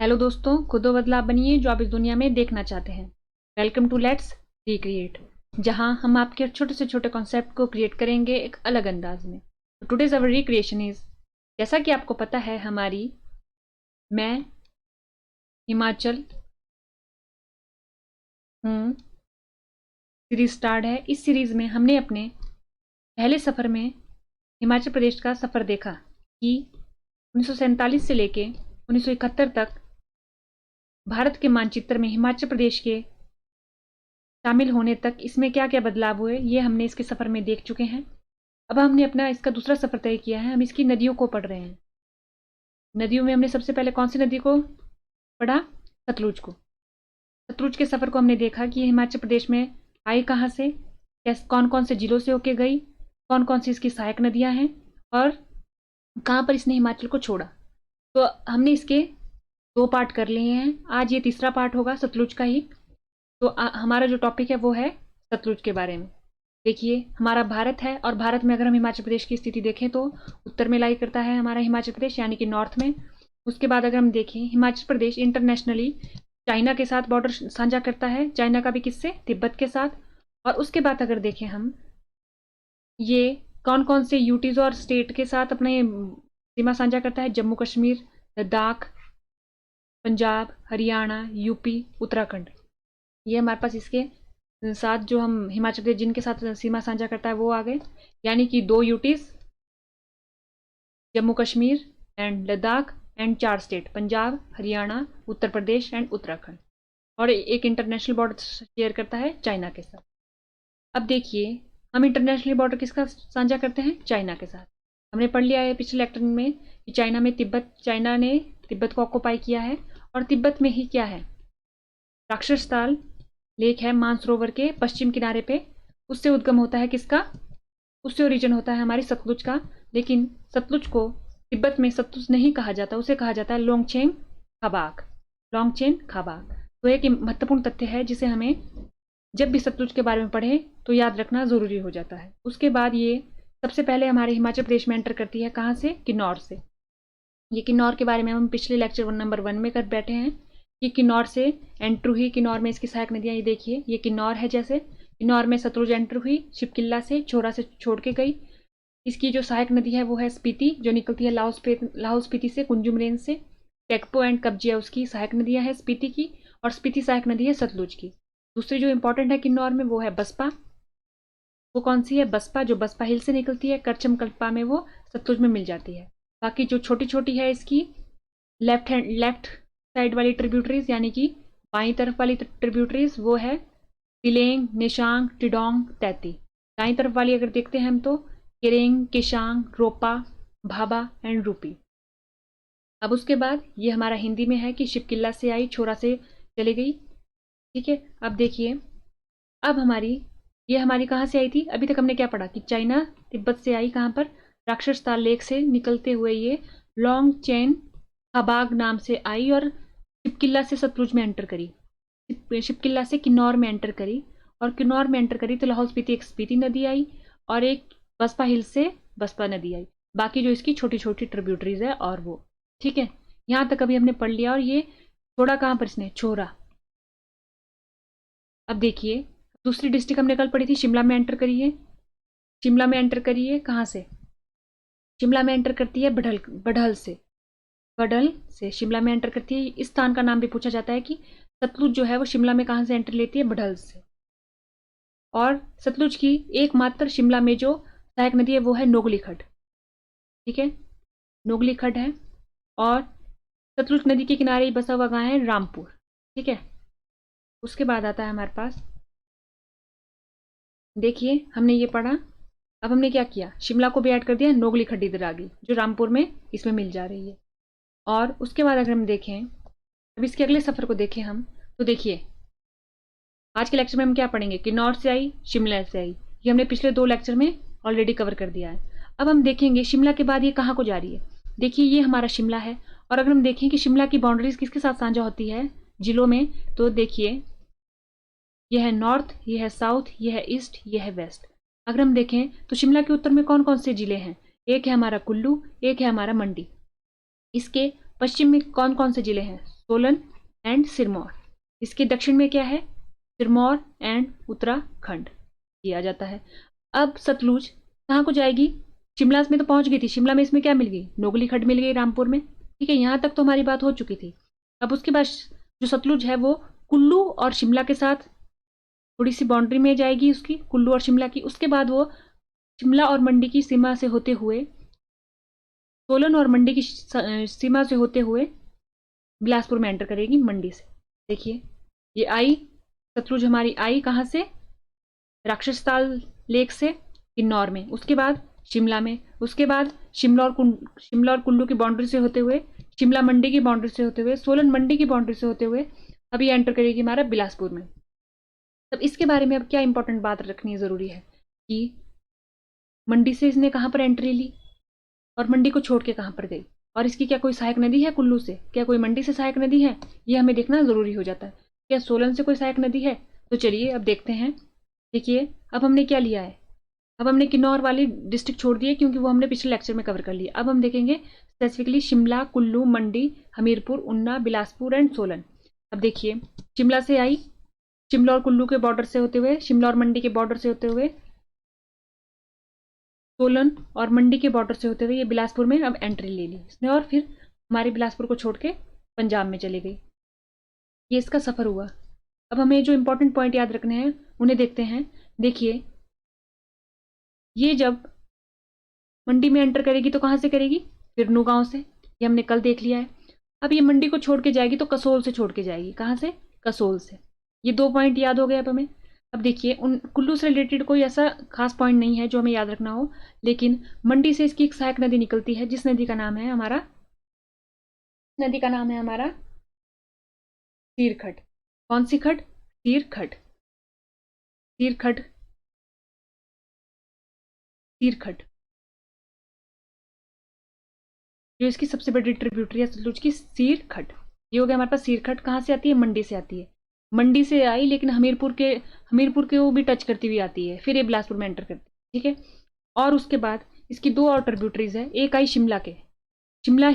Hello दोस्तों, खुद वो बदलाव बनिए जो आप इस दुनिया में देखना चाहते हैं। वेलकम टू लेट्स रिक्रिएट, जहां हम आपके छोटे से छोटे कॉन्सेप्ट को क्रिएट करेंगे एक अलग अंदाज में। टुडेज अवर रिक्रिएशन इज, जैसा कि आपको पता है, मैं हिमाचल हूँ सीरीज स्टार्ट है। इस सीरीज में हमने अपने पहले सफ़र में हिमाचल प्रदेश का सफ़र देखा कि 1947 से लेके 1971 तक भारत के मानचित्र में हिमाचल प्रदेश के शामिल होने तक इसमें क्या क्या बदलाव हुए, ये हमने इसके सफ़र में देख चुके हैं। अब हमने अपना इसका दूसरा सफ़र तय किया है। हम इसकी नदियों को पढ़ रहे हैं। नदियों में हमने सबसे पहले कौन सी नदी को पढ़ा? सतलुज को। सतलुज के सफ़र को हमने देखा कि हिमाचल प्रदेश में आई कहाँ से, कौन कौन से जिलों से होके गई, कौन कौन सी इसकी सहायक नदियाँ हैं और कहाँ पर इसने हिमाचल को छोड़ा। तो हमने इसके 2 पार्ट कर लिए हैं। आज ये तीसरा पार्ट होगा सतलुज का ही। तो हमारा जो टॉपिक है वो है सतलुज के बारे में। देखिए, हमारा भारत है और भारत में अगर हम हिमाचल प्रदेश की स्थिति देखें तो उत्तर में लाई करता है हमारा हिमाचल प्रदेश, यानी कि नॉर्थ में। उसके बाद अगर हम देखें, हिमाचल प्रदेश इंटरनेशनली चाइना के साथ बॉर्डर साझा करता है। चाइना का भी किससे? तिब्बत के साथ। और उसके बाद अगर देखें हम, ये कौन कौन से यूटीज और स्टेट के साथ अपने सीमा साझा करता है? जम्मू कश्मीर, लद्दाख, पंजाब, हरियाणा, यूपी, उत्तराखंड। ये हमारे पास इसके साथ जो हम हिमाचल प्रदेश जिनके साथ सीमा साझा करता है वो आ गए, यानी कि 2 UTs, Jammu Kashmir and Ladakh, and 4 state, Punjab, Haryana, Uttar Pradesh and Uttarakhand. और एक इंटरनेशनल बॉर्डर शेयर करता है चाइना के साथ। अब देखिए, हम इंटरनेशनल बॉर्डर किसका साझा करते हैं? चाइना के साथ। हमने पढ़ लिया है पिछले लेक्चर में कि चाइना ने तिब्बत को ऑक्युपाई किया है। और तिब्बत में ही क्या है? राक्षसताल लेक है मानसरोवर के पश्चिम किनारे पे। उससे उद्गम होता है किसका? उससे ओरिजिन होता है हमारी सतलुज का। लेकिन सतलुज को तिब्बत में सतलुज नहीं कहा जाता, उसे कहा जाता है लोंगचेन खाबाक। लोंगचेन खाबाक। तो एक महत्वपूर्ण तथ्य है जिसे हमें जब भी सतलुज के बारे में पढ़े तो याद रखना जरूरी हो जाता है। उसके बाद ये सबसे पहले हमारे हिमाचल प्रदेश में एंटर करती है। कहाँ से? किन्नौर से। ये किन्नौर के बारे में हम पिछले लेक्चर नंबर 1 में कर बैठे हैं कि किन्नौर से एंटर हुई। किन्नौर में इसकी सहायक नदियाँ, ये देखिए, ये किन्नौर है। जैसे किन्नौर में सतलुज एंटर हुई, शिपकिल्ला से, छोरा से छोड़ के गई। इसकी जो सहायक नदी है वो है स्पीति, जो निकलती है लाहौल स्पीति से, कुंजुम रेंज से। टेकपो एंड कब्जिया उसकी सहायक नदियाँ हैं स्पीति की, और स्पीति सहायक नदी है सतलुज की। दूसरी जो इंपॉर्टेंट है किन्नौर में वो है बसपा। वो कौन सी है? बसपा, जो बसपा हिल से निकलती है, करचम कल्पा में वो सतलुज में मिल जाती है। बाकी जो छोटी छोटी है इसकी लेफ्ट साइड वाली ट्रिब्यूटरीज, यानी कि बाईं तरफ वाली ट्रिब्यूटरीज, वो है तिलेंग, निशांग, टिडोंग, तैती। दाईं तरफ वाली अगर देखते हैं हम तो केरेंग, किशांग, रोपा, भाबा एंड रूपी। अब उसके बाद ये हमारा हिंदी में है कि शिपकिल्ला से आई, छोरा से चली गई। ठीक है। अब देखिए, अब ये हमारी कहाँ से आई थी? अभी तक हमने क्या पढ़ा कि चाइना तिब्बत से आई। कहाँ पर? राक्षसताल लेक से निकलते हुए ये लॉन्ग चेन खाबाग नाम से आई और शिपकिल्ला से सतलुज में एंटर करी। शिपकिल्ला से किन्नौर में एंटर करी, और किन्नौर में एंटर करी तो लाहौल स्पीति एक स्पीति नदी आई, और एक बसपा हिल से बसपा नदी आई। बाकी जो इसकी छोटी छोटी ट्रिब्यूटरीज है और वो। ठीक है, यहाँ तक अभी हमने पढ़ लिया। और ये छोड़ा कहाँ पर इसने? छोरा। अब देखिए, दूसरी डिस्ट्रिक्ट हमने कल पढ़ी थी, शिमला में एंटर करी है। शिमला में एंटर करी है कहाँ से? शिमला में एंटर करती है बढ़ल से। बढ़ल से शिमला में एंटर करती है। इस स्थान का नाम भी पूछा जाता है कि सतलुज जो है वो शिमला में कहाँ से एंटर लेती है? बढ़ल से। और सतलुज की एकमात्र शिमला में जो सहायक नदी है वो है नोगली खड्ड। ठीक है, नोगली खड्ड है। और सतलुज नदी के किनारे ही बसा हुआ गाँव है रामपुर। ठीक है। उसके बाद आता है हमारे पास, देखिए, हमने ये पढ़ा। अब हमने क्या किया? शिमला को भी ऐड कर दिया, नोगली खड्ड इधर आ गई जो रामपुर में इसमें मिल जा रही है। और उसके बाद अगर हम देखें, अब इसके अगले सफ़र को देखें हम, तो देखिए, आज के लेक्चर में हम क्या पढ़ेंगे? कि नॉर्थ से आई, शिमला से आई। ये हमने पिछले 2 लेक्चर में ऑलरेडी कवर कर दिया है। अब हम देखेंगे शिमला के बाद ये कहाँ को जा रही है। देखिए, ये हमारा शिमला है। और अगर हम देखें कि शिमला की बाउंड्रीज किसके साथ साझा होती है जिलों में, तो देखिए, यह है नॉर्थ, यह है साउथ, यह है ईस्ट, यह है वेस्ट। अगर हम देखें तो शिमला के उत्तर में कौन कौन से जिले हैं? एक है हमारा कुल्लू, एक है हमारा मंडी। इसके पश्चिम में कौन कौन से जिले हैं? सोलन एंड सिरमौर। इसके दक्षिण में क्या है? सिरमौर एंड उत्तराखंड किया जाता है। अब सतलुज कहाँ को जाएगी? शिमला में तो पहुंच गई थी, शिमला में इसमें क्या मिल गई? नोगली खड्ड मिल गई रामपुर में। ठीक है, यहाँ तक तो हमारी बात हो चुकी थी। अब उसके बाद जो सतलुज है वो कुल्लू और शिमला के साथ थोड़ी सी बाउंड्री में जाएगी उसकी, कुल्लू और शिमला की। उसके बाद वो शिमला और मंडी की सीमा से होते हुए, सोलन और मंडी की सीमा से होते हुए बिलासपुर में एंटर करेगी मंडी से। देखिए ये आई, सतलुज हमारी आई कहाँ से? राक्षसताल लेक से किन्नौर में, उसके बाद शिमला में, उसके बाद शिमला और कुल्लू की बाउंड्री से होते हुए, शिमला मंडी की बाउंड्री से होते हुए, सोलन मंडी की बाउंड्री से होते हुए अब ये एंटर करेगी हमारा बिलासपुर में। तब इसके बारे में अब क्या इंपॉर्टेंट बात रखनी जरूरी है कि मंडी से इसने कहाँ पर एंट्री ली और मंडी को छोड़ के कहाँ पर गई, और इसकी क्या कोई सहायक नदी है कुल्लू से? क्या कोई मंडी से सहायक नदी है? ये हमें देखना जरूरी हो जाता है। क्या सोलन से कोई सहायक नदी है? तो चलिए अब देखते हैं। देखिए अब हमने क्या लिया है, अब हमने किन्नौर वाली डिस्ट्रिक्ट छोड़ दी है क्योंकि वो हमने पिछले लेक्चर में कवर कर लिया। अब हम देखेंगे स्पेसिफिकली शिमला, कुल्लू, मंडी, हमीरपुर, उन्ना, बिलासपुर एंड सोलन। अब देखिए शिमला से आई, शिमला और कुल्लू के बॉर्डर से होते हुए, शिमला और मंडी के बॉर्डर से होते हुए, सोलन और मंडी के बॉर्डर से होते हुए ये बिलासपुर में अब एंट्री ले ली इसने, और फिर हमारे बिलासपुर को छोड़ के पंजाब में चली गई। ये इसका सफर हुआ। अब हमें जो इंपॉर्टेंट पॉइंट याद रखने हैं उन्हें देखते हैं। देखिए ये जब मंडी में एंटर करेगी तो कहाँ से करेगी? फिरनू गांव से, ये हमने कल देख लिया है। अब ये मंडी को छोड़ के जाएगी तो कसोल से छोड़ के जाएगी। कहाँ से? कसोल से। ये 2 पॉइंट याद हो गए अब हमें। अब देखिए उन कुल्लू से रिलेटेड कोई ऐसा खास पॉइंट नहीं है जो हमें याद रखना हो, लेकिन मंडी से इसकी एक सहायक नदी निकलती है जिस नदी का नाम है हमारा सीरखट। कौन सी खड? सीरखट। सीरखट, सीरखट जो इसकी सबसे बड़ी ट्रिब्यूटरी है सतलुज की, सीरखट। ये हो गया हमारे पास सीरखट। कहाँ से आती है? मंडी से आती है। मंडी से आई लेकिन हमीरपुर के वो भी टच करती हुई आती है, फिर ये बिलासपुर में एंटर करती है। ठीक है, और उसके बाद इसकी 2 और ट्रिब्यूटरीज है। एक आई शिमला के, शिमला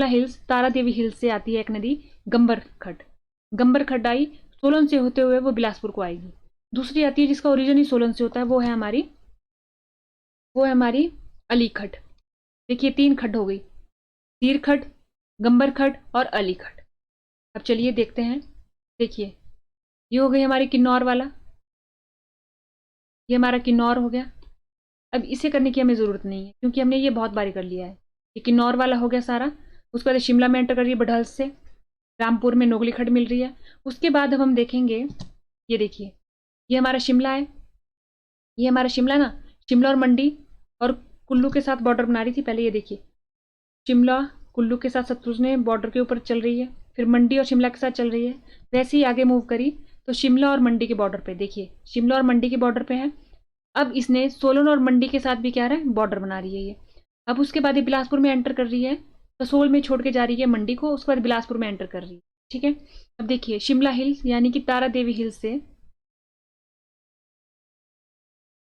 हिल्स तारा देवी हिल्स से आती है एक नदी, गंबर खड आई, सोलन से होते हुए वो बिलासपुर को आएगी। दूसरी आती है जिसका ओरिजिन ही सोलन से होता है, वो है हमारी अलीखट। देखिए 3 खड हो गई, सीरखट, गंबर खड और अलीखट। अब चलिए देखते हैं। देखिए ये हो गई हमारी किन्नौर वाला, ये हमारा किन्नौर हो गया। अब इसे करने की हमें ज़रूरत नहीं है क्योंकि हमने ये बहुत बारी कर लिया है। ये किन्नौर वाला हो गया सारा। उसके बाद शिमला में एंटर कर रही है बडहल से, रामपुर में नोगली खड्ड मिल रही है। उसके बाद अब हम देखेंगे, ये देखिए ये हमारा शिमला है, ये हमारा शिमला ना, शिमला और मंडी और कुल्लू के साथ बॉर्डर बना रही थी पहले। ये देखिए शिमला कुल्लू के साथ सतलुज ने बॉर्डर के ऊपर चल रही है, फिर मंडी और शिमला के साथ चल रही है। वैसे ही आगे मूव करी तो शिमला और मंडी के बॉर्डर पे, देखिए शिमला और मंडी के बॉर्डर पे है। अब इसने सोलन और मंडी के साथ भी क्या रहा है? बॉर्डर बना रही है ये। अब उसके बाद ये बिलासपुर में एंटर कर रही है, कसोल में छोड़ के जा रही है मंडी को, उसके बाद बिलासपुर में एंटर कर रही है। ठीक है, अब देखिए शिमला हिल्स यानी कि तारा देवी हिल्स से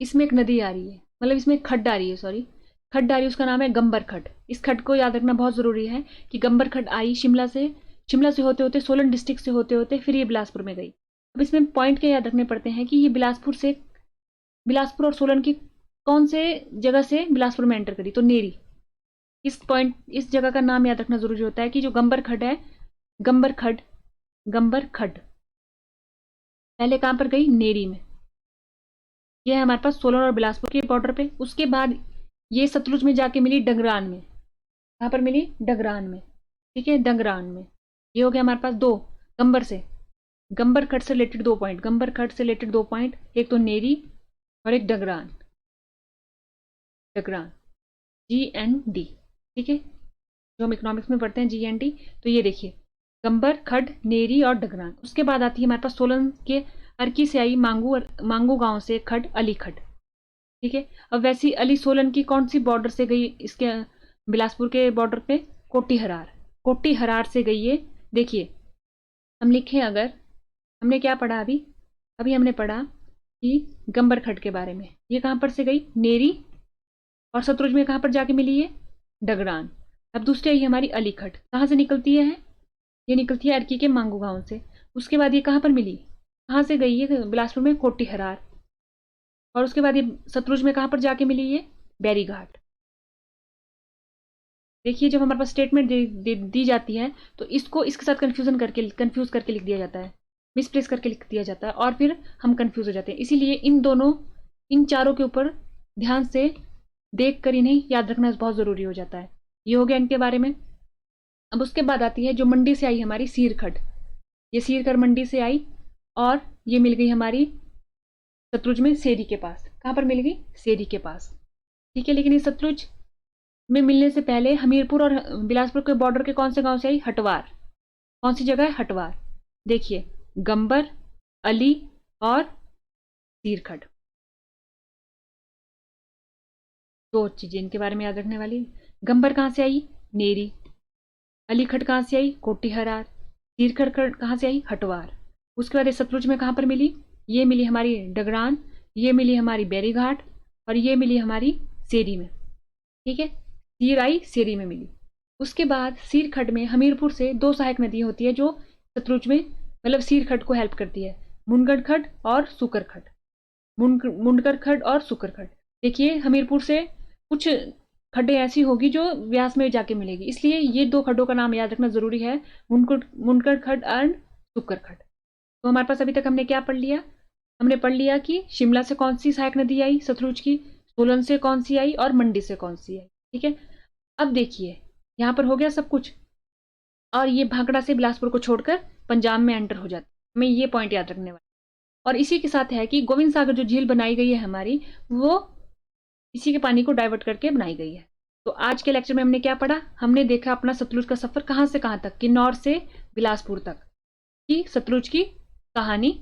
इसमें एक नदी आ रही है, मतलब इसमें एक खड्ड आ रही है, खड्ड आ रही है, उसका नाम है गंबर खड्ड। इस खड्ड को याद रखना बहुत जरूरी है कि गंबर खड्ड आई शिमला से होते होते सोलन डिस्ट्रिक्ट से होते होते फिर ये बिलासपुर में गई। अब इसमें पॉइंट क्या याद रखने पड़ते हैं कि ये बिलासपुर और सोलन की कौन से जगह से बिलासपुर में एंटर करी? तो नेरी। इस जगह का नाम याद रखना जरूरी होता है कि जो गंबर खड्ड है, गंबर खड्ड पहले कहां पर गई? नेरी में। यह है हमारे पास सोलन और बिलासपुर के बॉर्डर पे। उसके बाद ये सतलुज में जाके मिली डंगरान में। कहां पर मिली? डंगरान में। ठीक है, डंगरान में। ये हो गया हमारे पास 2 गंबर खड्ड से रिलेटेड 2 पॉइंट, एक तो नेरी और एक डंगरान, GND। ठीक है, जो हम इकोनॉमिक्स में पढ़ते हैं GND। तो ये देखिए गंबर खड्ड, नेरी और डंगरान। उसके बाद आती है हमारे पास सोलन के अर्की से आई मांगू गांव से खड्ड, अली खड्ड। ठीक है, अब वैसी अली सोलन की कौन सी बॉर्डर से गई? इसके बिलासपुर के बॉर्डर पे कोटी हरार से गई है। देखिए हम लिखें, अगर हमने क्या पढ़ा अभी हमने पढ़ा कि गंबर खड्ड के बारे में। ये कहां पर से गई? नेरी, और सतलुज में कहां पर जाके मिली है? डगरान। अब दूसरी आई हमारी अलीखट, कहाँ से निकलती है? ये निकलती है अर्की के मांगू गांव से। उसके बाद ये कहाँ पर मिली, कहाँ से गई है? बिलासपुर में कोटी हरार। और उसके बाद ये सतलुज में कहाँ पर जाके मिली? ये बैरी घाट। देखिए जब हमारे पास स्टेटमेंट दी जाती है तो इसको इसके साथ कंफ्यूज करके लिख दिया जाता है, मिसप्लेस करके लिख दिया जाता है, और फिर हम कंफ्यूज हो जाते हैं। इसीलिए इन चारों के ऊपर ध्यान से देख कर इन्हें याद रखना बहुत ज़रूरी हो जाता है। ये हो गया इनके बारे में। अब उसके बाद आती है जो मंडी से आई हमारी सीरखट। ये सीरखट मंडी से आई और ये मिल गई हमारी सतलुज में सेरी के पास। कहाँ पर मिल गई? सेरी के पास। ठीक है, लेकिन ये सतलुज में मिलने से पहले हमीरपुर और बिलासपुर के बॉर्डर के कौन से गांव से आई? हटवार। कौन सी जगह है? हटवार। देखिए गंबर, अली और सीरखट, दो चीजें इनके बारे में याद रखने वाली। गंबर कहाँ से आई? नेरी। अलीखट कहाँ से आई? कोटीहरार। सीरखट कहाँ से आई? हटवार। उसके बाद सतलुज में कहाँ पर मिली? ये मिली हमारी डगरान, ये मिली हमारी बैरी घाट, और ये मिली हमारी सेरी में। ठीक है, सीर आई सेरी में मिली। उसके बाद सीरखट में हमीरपुर से दो सहायक नदी होती है जो सतलुज में मतलब सीरखट को हेल्प करती है, मुंडगढ़ खड और सुकर खड। मुंडगढ़ खड और सुकर खड। देखिए हमीरपुर से कुछ खड्डे ऐसी होगी जो व्यास में जाके मिलेगी, इसलिए ये दो खड्डों का नाम याद रखना जरूरी है, मुंडगढ़ खड एंड सुकर खड। तो हमारे पास अभी तक हमने क्या पढ़ लिया? हमने पढ़ लिया कि शिमला से कौन सी सहायक नदी आई सतलुज की, सोलन से कौन सी आई, और मंडी से कौन सी आई। ठीक है, अब देखिए यहाँ पर हो गया सब कुछ, और ये भाखड़ा से बिलासपुर को छोड़कर पंजाब में एंटर हो जाती है। हमें ये पॉइंट याद रखने वाले। और इसी के साथ है कि गोविंद सागर जो झील बनाई गई है हमारी, वो इसी के पानी को डाइवर्ट करके बनाई गई है। तो आज के लेक्चर में हमने क्या पढ़ा? हमने देखा अपना सतलुज का सफर कहाँ से कहाँ तक, किन्नौर से बिलासपुर तक की सतलुज की कहानी।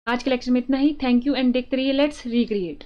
आज के लेक्चर में इतना ही। थैंक यू एंड देखते रहिए लेट्स रिक्रिएट।